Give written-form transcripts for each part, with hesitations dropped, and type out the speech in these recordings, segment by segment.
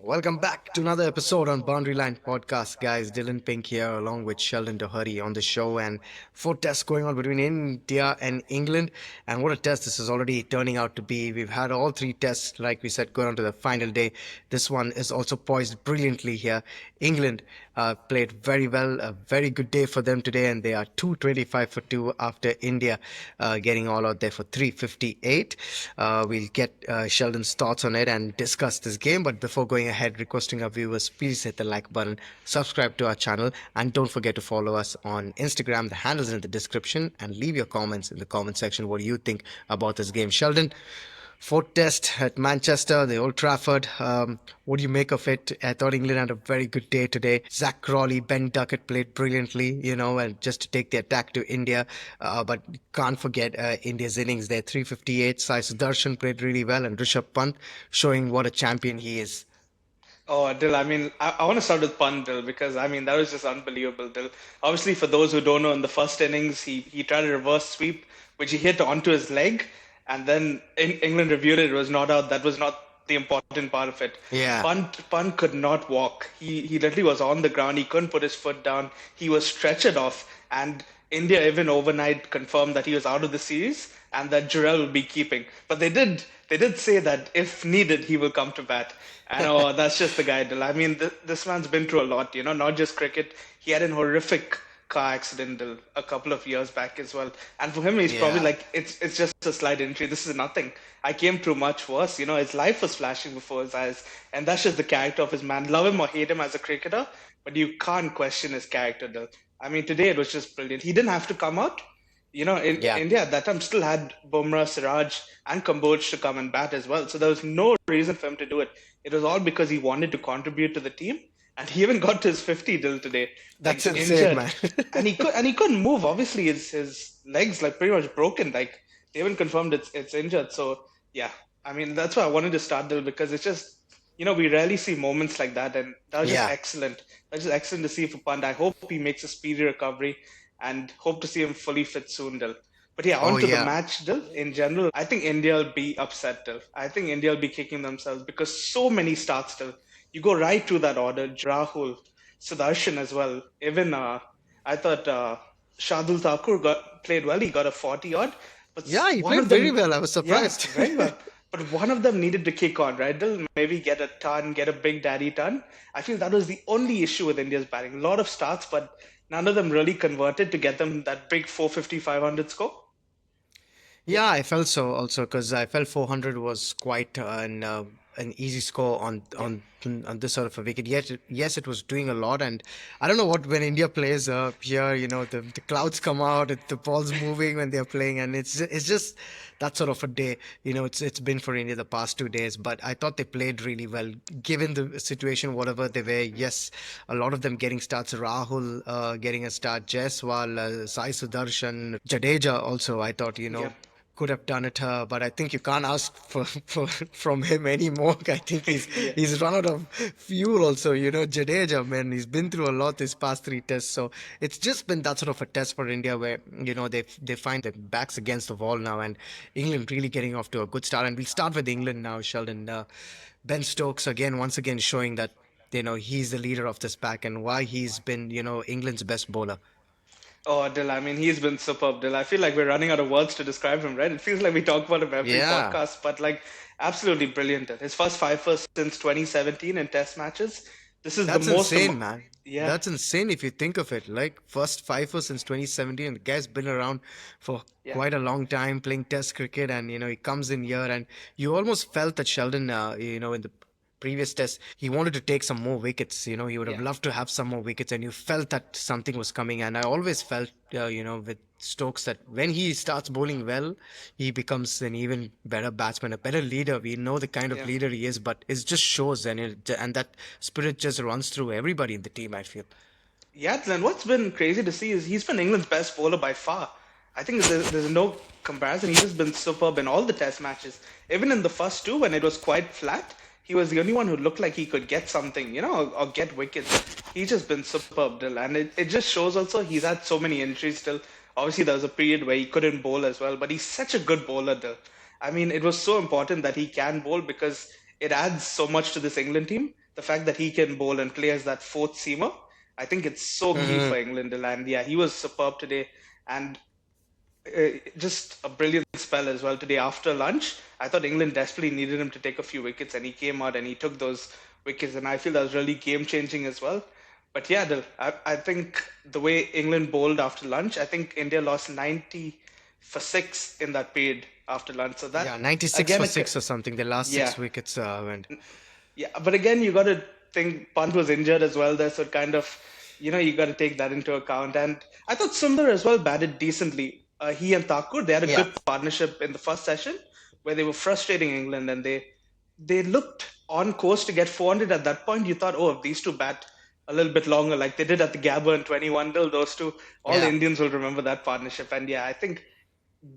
Welcome back to another episode on Boundary Line Podcast, guys. Dylan Pink here, along with Sheldon Doherty on the show, and four tests going on between India and England. And what a test this is already turning out to be. We've had all three tests, like we said, going on to the final day. This one is also poised brilliantly here. England played very well, a very good day for them today, and they are 225 for 2 after India getting all out there for 358. We'll get Sheldon's thoughts on it and discuss this game, but before going ahead, requesting our viewers, please hit the like button, subscribe to our channel, and don't forget to follow us on Instagram. The handle's in the description, and leave your comments in the comment section. What do you think about this game, Sheldon? Fourth test at Manchester, the Old Trafford. What do you make of it? I thought England had a very good day today. Zach Crawley, Ben Duckett played brilliantly, and just to take the attack to India. But can't forget India's innings there, 358. Sai Sudarshan played really well, and Rishabh Pant showing what a champion he is. Oh, Dil, I want to start with Pant, Dil, because, that was just unbelievable, Dil. Obviously, for those who don't know, in the first innings, he tried a reverse sweep, which he hit onto his leg, and then England reviewed it. It was not out. That was not the important part of it. Yeah. Pant could not walk. He literally was on the ground. He couldn't put his foot down. He was stretchered off, and India even overnight confirmed that he was out of the series and that Jurel will be keeping. But they did say that if needed, he will come to bat. And that's just the guy. This man's been through a lot, not just cricket. He had an horrific car accident a couple of years back as well. And for him, he's probably Yeah. like, it's just a slight injury. This is nothing. I came through much worse. His life was flashing before his eyes. And that's just the character of his man. Love him or hate him as a cricketer, but you can't question his character, though. Today it was just brilliant. He didn't have to come out. In Yeah. India at that time still had Bumrah, Siraj, and Kamboj to come and bat as well. So there was no reason for him to do it. It was all because he wanted to contribute to the team, and he even got to his 50 till today, That's like insane, injured, man. and he couldn't move. Obviously, his legs like pretty much broken. Like they even confirmed it's injured. So yeah, that's why I wanted to start there because it's just we rarely see moments like that, and that was just Yeah. excellent. That was just excellent to see for Pant. I hope he makes a speedy recovery and hope to see him fully fit soon, Dil. But yeah, Oh, on to the yeah. match, Dil. In general, I think India will be upset, Dil. I think India will be kicking themselves because so many starts, Dil. You go right through that order, Rahul, Sudarshan as well. Even I thought Shardul Thakur played well. He got a 40 odd, but Yeah, he one played of very them, well. I was yeah, surprised. very well. But one of them needed to kick on, right? They'll maybe get a ton, get a big daddy ton. I feel that was the only issue with India's batting. A lot of starts, but none of them really converted to get them that big 450, 500 score. Yeah, I felt so also because I felt 400 was quite an easy score Yeah. on this sort of a wicket. Yet, yes, it was doing a lot, and I don't know what when India plays here, the clouds come out, the ball's moving when they're playing, and it's just that sort of a day. It's been for India the past 2 days, but I thought they played really well given the situation, whatever they were. Yes, a lot of them getting starts. Rahul getting a start, Jaiswal, Sai Sudarshan, Jadeja also. I thought Yeah. could have done it, but I think you can't ask for from him anymore. I think he's Yeah. he's run out of fuel. Also, Jadeja, man, he's been through a lot this past three tests. So it's just been that sort of a test for India where they find their backs against the wall now, and England really getting off to a good start. And we'll start with England now, Sheldon. Ben Stokes once again showing that he's the leader of this pack and why he's been England's best bowler. Oh, Dil, he's been superb, Dil. I feel like we're running out of words to describe him, right? It feels like we talk about him every Yeah. podcast, but like absolutely brilliant. Dil. His first five first since 2017 in Test matches. This is the That's most, insane, man. yeah, That's insane if you think of it. Like first fifer since 2017, the guy's been around for yeah, quite a long time playing Test cricket, and he comes in here, and you almost felt that Sheldon, in the previous test, he wanted to take some more wickets. He would have yeah. loved to have some more wickets, and you felt that something was coming. And I always felt, with Stokes that when he starts bowling well, he becomes an even better batsman, a better leader. We know the kind of Yeah. leader he is, but it just shows, and that spirit just runs through everybody in the team, I feel. Yeah, and what's been crazy to see is he's been England's best bowler by far. I think there's no comparison. He's just been superb in all the Test matches. Even in the first two, when it was quite flat, he was the only one who looked like he could get something, or get wickets. He's just been superb, Dil. And it just shows also he's had so many injuries still. Obviously, there was a period where he couldn't bowl as well, but he's such a good bowler, Dil. It was so important that he can bowl because it adds so much to this England team the fact that he can bowl and play as that fourth seamer, I think it's so key Hmm. for England. And yeah, he was superb today. And just a brilliant spell as well today after lunch. I thought England desperately needed him to take a few wickets, and he came out and he took those wickets, and I feel that was really game changing as well. But yeah, I think the way England bowled after lunch, I think India lost 90 for 6 in that period after lunch. So that Yeah, 96 again, for 6 or something. The last yeah, 6 wickets went. yeah, but again, you got to think Pant was injured as well there, so it kind of, you got to take that into account. And I thought Sundar as well batted decently. He and Thakur, they had a Yeah. good partnership in the first session where they were frustrating England, and they looked on course to get 400 at that point. You thought, oh, if these two bat a little bit longer, like they did at the Gabba in 21, those two, all Yeah. Indians will remember that partnership. And yeah, I think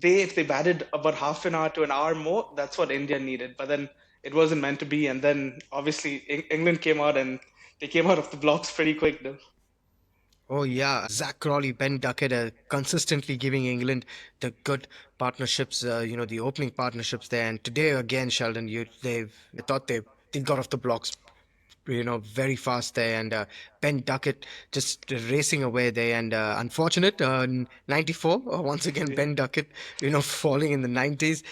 if they batted about half an hour to an hour more, that's what India needed. But then it wasn't meant to be, and then obviously England came out and they came out of the blocks pretty quick. Though. Oh yeah, Zach Crawley, Ben Duckett, consistently giving England the good partnerships. The opening partnerships there. And today again, Sheldon, I thought they got off the blocks, very fast there. And Ben Duckett just racing away there. And unfortunate, 94. Once again, Yeah, Ben Duckett, falling in the 90s.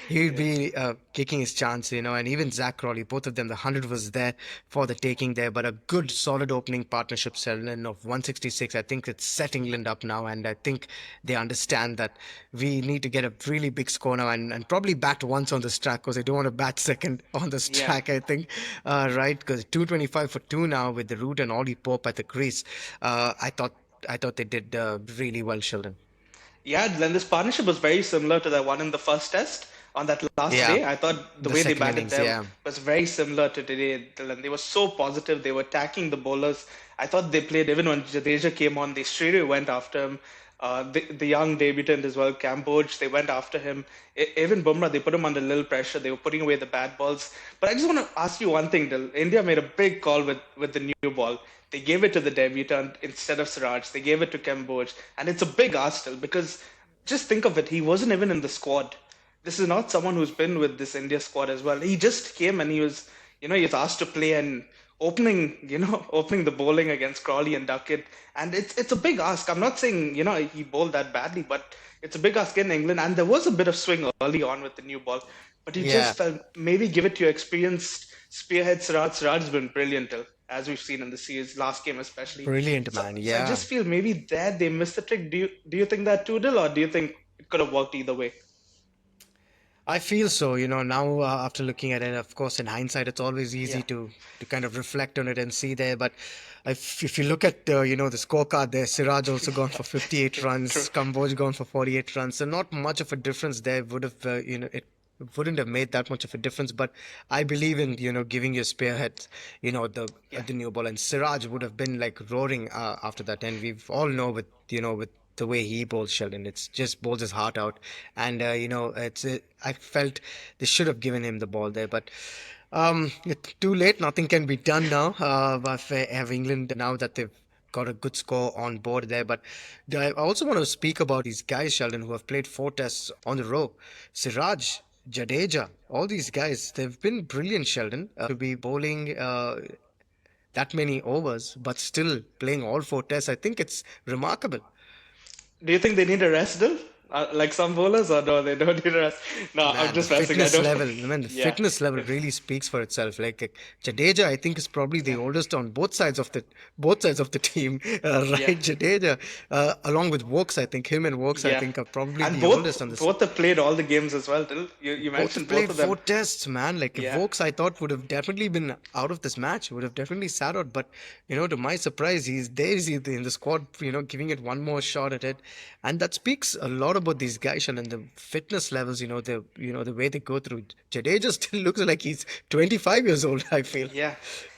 He'd yeah, be kicking his chance, and even Zach Crawley, both of them, the 100 was there for the taking there. But a good, solid opening partnership, Sheldon, of 166. I think it's set England up now. And I think they understand that we need to get a really big score now and probably bat once on this track because they don't want to bat second on this yeah. track, I think. Right? Because 225 for 2 now with the Root and Ollie Pope at the crease. I thought they did really well, Sheldon. Yeah, then this partnership was very similar to the one in the first test on that last Yeah, day. I thought the the way they second batted innings, there yeah. was very similar to today, Dylan. They were so positive. They were attacking the bowlers. I thought they played, even when Jadeja came on, they straight away went after him. The young debutant as well, Kamboj, they went after him. Even Bumrah, they put him under a little pressure. They were putting away the bad balls. But I just want to ask you one thing, Dil. India made a big call with the new ball. They gave it to the debutant instead of Siraj. They gave it to Kamboj. And it's a big ask still because just think of it. He wasn't even in the squad. This is not someone who's been with this India squad as well. He just came and he was asked to play and opening the bowling against Crawley and Duckett. And it's a big ask. I'm not saying, he bowled that badly, but it's a big ask in England. And there was a bit of swing early on with the new ball. But you Yeah, just felt maybe give it to your experienced spearhead Siraj. Siraj has been brilliant, as we've seen in the series, last game especially. brilliant, So, man. so I Yeah. just feel maybe there they missed the trick. Do you think that too, Dil, or do you think it could have worked either way? I feel so, now after looking at it, of course, in hindsight, it's always easy Yeah, to kind of reflect on it and see there. But if you look at, the scorecard there, Siraj also gone for 58 true. runs, Kamboj gone for 48 runs. So not much of a difference there would have, it wouldn't have made that much of a difference. But I believe in, giving your spearhead, Yeah, the new ball. And Siraj would have been like roaring after that. And we've all know with the way he bowls, Sheldon. It's just bowls his heart out, and I felt they should have given him the ball there, but it's too late. Nothing can be done now. But have England now that they've got a good score on board there. But I also want to speak about these guys, Sheldon, who have played 4 tests on the row. Siraj, Jadeja, all these guys, they've been brilliant, Sheldon, to be bowling that many overs, but still playing all 4 tests. I think it's remarkable. do you think they need a rest, Dil? Like some bowlers, or no, they don't need a rest? No, I'm Man, the just messing. I fitness don't. level, man, the Yeah, fitness level really speaks for itself. Like Jadeja, I think is probably the yeah, oldest on both sides of the team, yeah. right? Jadeja, along with Wokes, I think him and Wokes, I Yeah, think are probably and the oldest on both this. both have played all the games as well. Till you Both have mentioned both played of them. 4 tests, man. Like Yeah, Vokes, I thought would have definitely been out of this match, would have definitely sat out. But to my surprise, he's there he's in the squad, giving it one more shot at it, and that speaks a lot about these guys and the fitness levels. The way they go through. Jadeja still looks like he's 25 years old. I feel. yeah,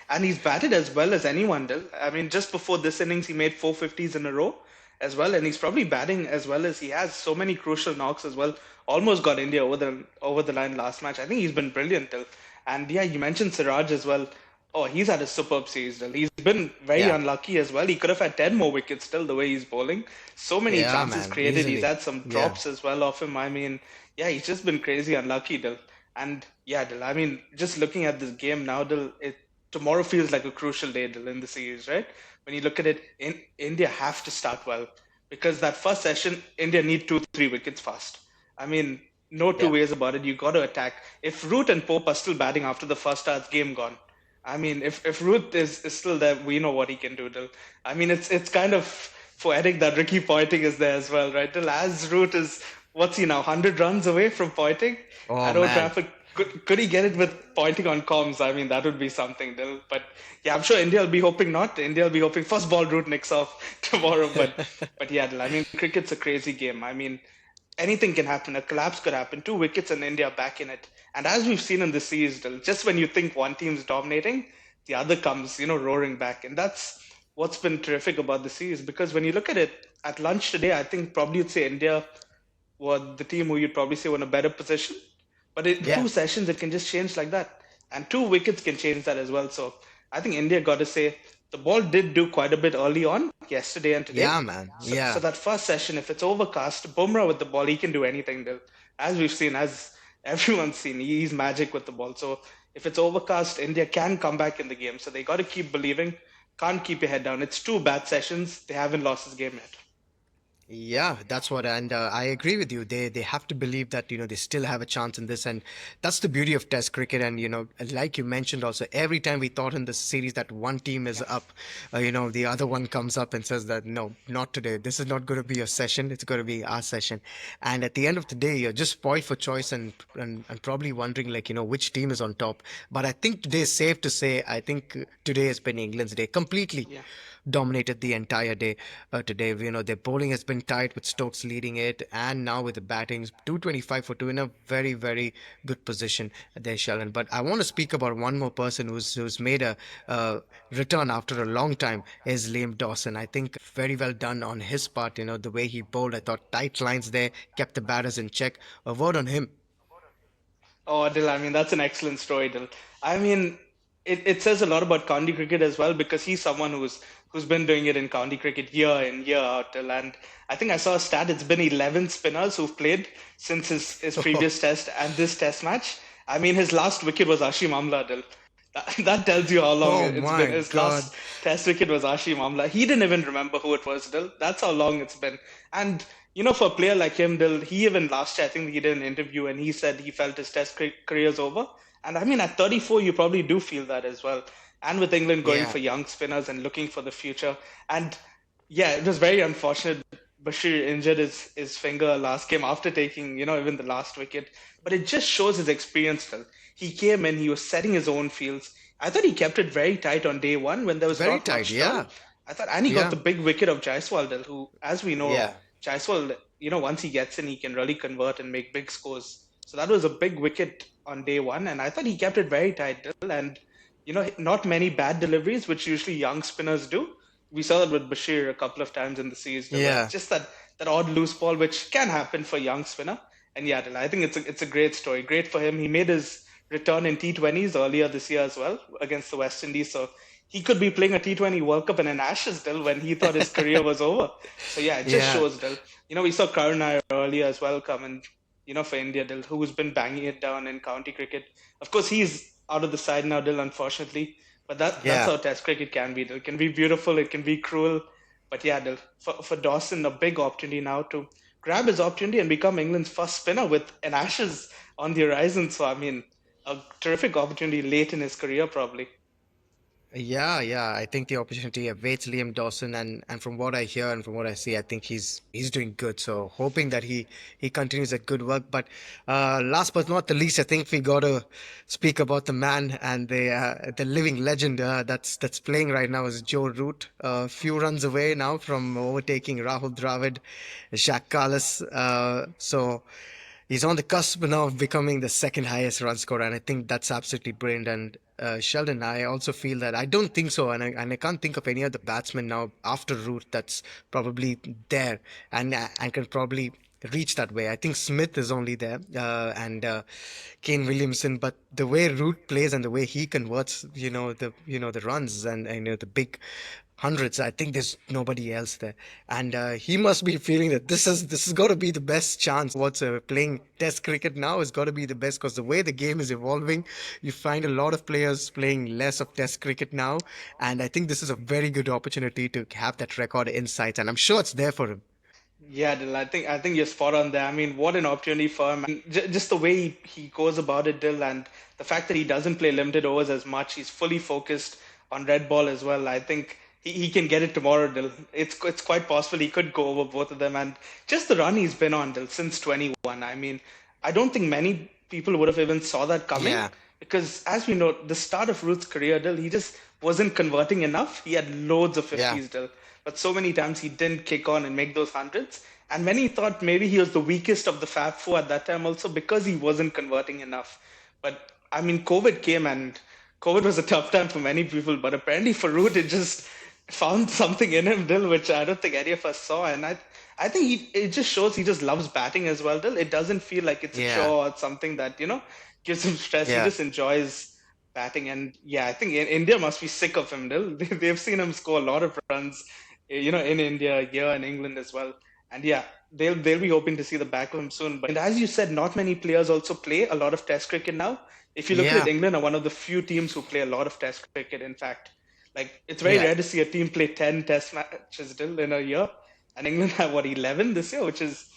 and he's batted as well as anyone does. I mean, just before this innings, he made 450s in a row as well, and he's probably batting as well as he has. So many crucial knocks as well. Almost got India over the line last match. I think he's been brilliant, Till. And yeah, you mentioned Siraj as well. Oh, he's had a superb series, Till. He's been very Yeah. unlucky as well. He could have had 10 more wickets still the way he's bowling. So many Yeah, chances man. created. He's Easily. had some Yeah. drops as well off him. I mean, yeah, he's just been crazy unlucky, Till. And yeah, Dil, I mean, just looking at this game now, Dil, tomorrow feels like a crucial day in the series, right? When you look at it, India have to start well because that first session, India need 2, 3 wickets fast. I mean, no two Yeah. ways about it. You got to attack. If Root and Pope are still batting after the first start, game gone. I mean, if Root is still there, we know what he can do. Till I mean, it's kind of poetic that Ricky Ponting is there as well, right? Till as Root is what's he now 100 runs away from Ponting Oh at Old man. Trafford. Could he get it with Ponting on comms? I mean, that would be something, Dil. But yeah, I'm sure India will be hoping not. India will be hoping first ball Root nicks off tomorrow. But yeah, Dil, I mean, cricket's a crazy game. I mean, anything can happen. A collapse could happen. 2 wickets and India back in it. And as we've seen in the series, just when you think one team's dominating, the other comes, roaring back. And that's what's been terrific about the series. Because when you look at it at lunch today, I think probably you'd say India were the team who you'd probably say were in a better position. But in Yeah. 2 sessions, it can just change like that. And 2 wickets can change that as well. So I think India got to say the ball did do quite a bit early on yesterday and today. Yeah, man. So Yeah. that first session, if it's overcast, Bumrah with the ball, he can do anything. As we've seen, as everyone's seen, he's magic with the ball. So if it's overcast, India can come back in the game. So they got to keep believing. Can't keep your head down. It's 2 bad sessions. They haven't lost this game yet. Yeah, that's what, and I agree with you. They have to believe that they still have a chance in this, and that's the beauty of Test cricket. And like you mentioned, also every time we thought in this series that one team is Yeah. up, the other one comes up and says that no, not today. This is not going to be your session. It's going to be our session. And at the end of the day, you're just spoiled for choice and probably wondering like which team is on top. But I think today is safe to say. I think today has been England's day completely Yeah. dominated the entire day today. Their bowling has been tight with Stokes leading it, and now with the batting, 225 for two in a very, very good position there, Sheldon. But I want to speak about one more person who's made a return after a long time is Liam Dawson. I think very well done on his part. The way he bowled, I thought tight lines there, kept the batters in check. A word on him. Oh, Dil, I mean, that's an excellent story, Dil. I mean, it says a lot about county cricket as well because he's someone who's been doing it in county cricket year in, year out, Dil. And I think I saw a stat, it's been 11 spinners who've played since his previous test and this test match. I mean, his last wicket was Ashim Amla, Dil. That tells you how long Oh it's been. my His God. last test wicket was Ashim Amla. He didn't even remember who it was, Dil. That's how long it's been. And for a player like him, Dil, he even last year, I think he did an interview and he said he felt his test career's over. And I mean, at 34, you probably do feel that as well. And with England going Yeah. for young spinners and looking for the future. And yeah, it was very unfortunate. Bashir injured his finger last game after taking, even the last wicket. But it just shows his experience still. He came in, he was setting his own fields. I thought he kept it very tight on day one when there was Very not tight. much turn. Yeah. I thought, and he got Yeah. the big wicket of Jaiswal, who, as we know, Yeah. Jaiswal, once he gets in, he can really convert and make big scores. So that was a big wicket on day one, and I thought he kept it very tight, and not many bad deliveries, which usually young spinners do. We saw that with Bashir a couple of times in the series. Yeah. Just that odd loose ball, which can happen for a young spinner. And yeah, I think it's a great story. Great for him. He made his return in T20s earlier this year as well against the West Indies. So he could be playing a T20 World Cup and an Ashes still when he thought his career was over. So yeah, it just Yeah. shows Dil. We saw Karuna earlier as well come and for India, Dil, who's been banging it down in county cricket. Of course, he's out of the side now, Dil, unfortunately. But that's Yeah. how Test cricket can be. Dil. It can be beautiful, it can be cruel. But yeah, Dil, for Dawson, a big opportunity now to grab his opportunity and become England's first spinner with an Ashes on the horizon. So I mean, a terrific opportunity late in his career, probably. Yeah, yeah. I think the opportunity awaits Liam Dawson, and from what I hear and from what I see, I think he's doing good. So hoping that he continues that good work. But last but not the least, I think we got to speak about the man and the living legend that's playing right now is Joe Root. A few runs away now from overtaking Rahul Dravid, Jacques Kallis. So. He's on the cusp now of becoming the second highest run scorer, and I think that's absolutely brilliant. And Sheldon, I also feel that I don't think so, and I can't think of any other batsman now after Root that's probably there and can probably reach that way. I think Smith is only there, and Kane Williamson. But the way Root plays and the way he converts, the runs and the big hundreds, I think there's nobody else there. And he must be feeling that this has got to be the best chance towards playing Test cricket now. Has got to be the best because the way the game is evolving, you find a lot of players playing less of Test cricket now, and I think this is a very good opportunity to have that record insight, and I'm sure it's there for him. Yeah, Dil, I think you're spot on there. I mean, what an opportunity for him. Just the way he goes about it, Dil, and the fact that he doesn't play limited overs as much, he's fully focused on red ball as well. I think he can get it tomorrow, Dil. It's quite possible he could go over both of them, and just the run he's been on, Dil, since 21. I mean, I don't think many people would have even saw that coming Yeah, because, as we know, the start of Root's career, Dil, he just wasn't converting enough. He had loads of yeah, 50s, Dil, but so many times he didn't kick on and make those hundreds. And many thought maybe he was the weakest of the Fab Four at that time also because he wasn't converting enough. But I mean, COVID came and COVID was a tough time for many people. But apparently for Root, it just found something in him, Dil, which I don't think any of us saw. And I think it just shows he just loves batting as well, Dil. It doesn't feel like it's a yeah, chore or something that, gives him stress. He yeah. just enjoys batting. And yeah, I think India must be sick of him, Dil. They've seen him score a lot of runs, in India, here in England as well. And yeah, they'll be hoping to see the back of him soon. But and as you said, not many players also play a lot of Test cricket now. If you look at Yeah, it, England are one of the few teams who play a lot of Test cricket. In fact, like it's very yeah. rare to see a team play 10 Test matches still in a year, and England have what 11 this year, which is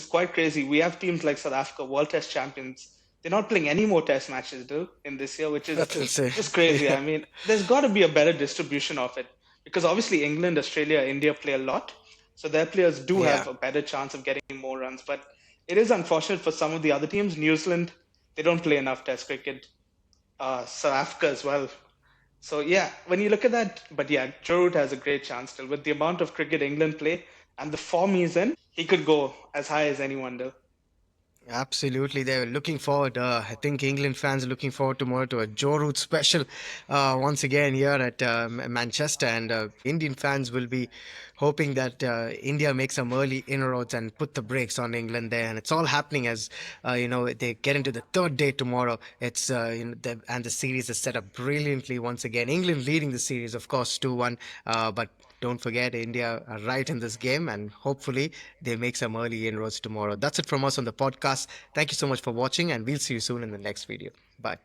quite crazy. We have teams like South Africa, World Test champions. They're not playing any more Test matches still in this year, which is That's insane. just crazy. Yeah, I mean, there's got to be a better distribution of it because obviously England, Australia, India play a lot, so their players do yeah. have a better chance of getting more runs. But it is unfortunate for some of the other teams. New Zealand, they don't play enough Test cricket. South Africa as well. So yeah, when you look at that, but yeah, Joe Root has a great chance still with the amount of cricket England play and the form he's in. He could go as high as anyone, though. Absolutely, they're looking forward. I think England fans are looking forward tomorrow to a Joe Root special once again here at Manchester, and Indian fans will be hoping that India makes some early inroads and put the brakes on England there. And it's all happening as they get into the third day tomorrow. It's and the series is set up brilliantly once again. England leading the series, of course, 2-1, but don't forget, India are right in this game, and hopefully they make some early inroads tomorrow. That's it from us on the podcast. Thank you so much for watching, and we'll see you soon in the next video. Bye.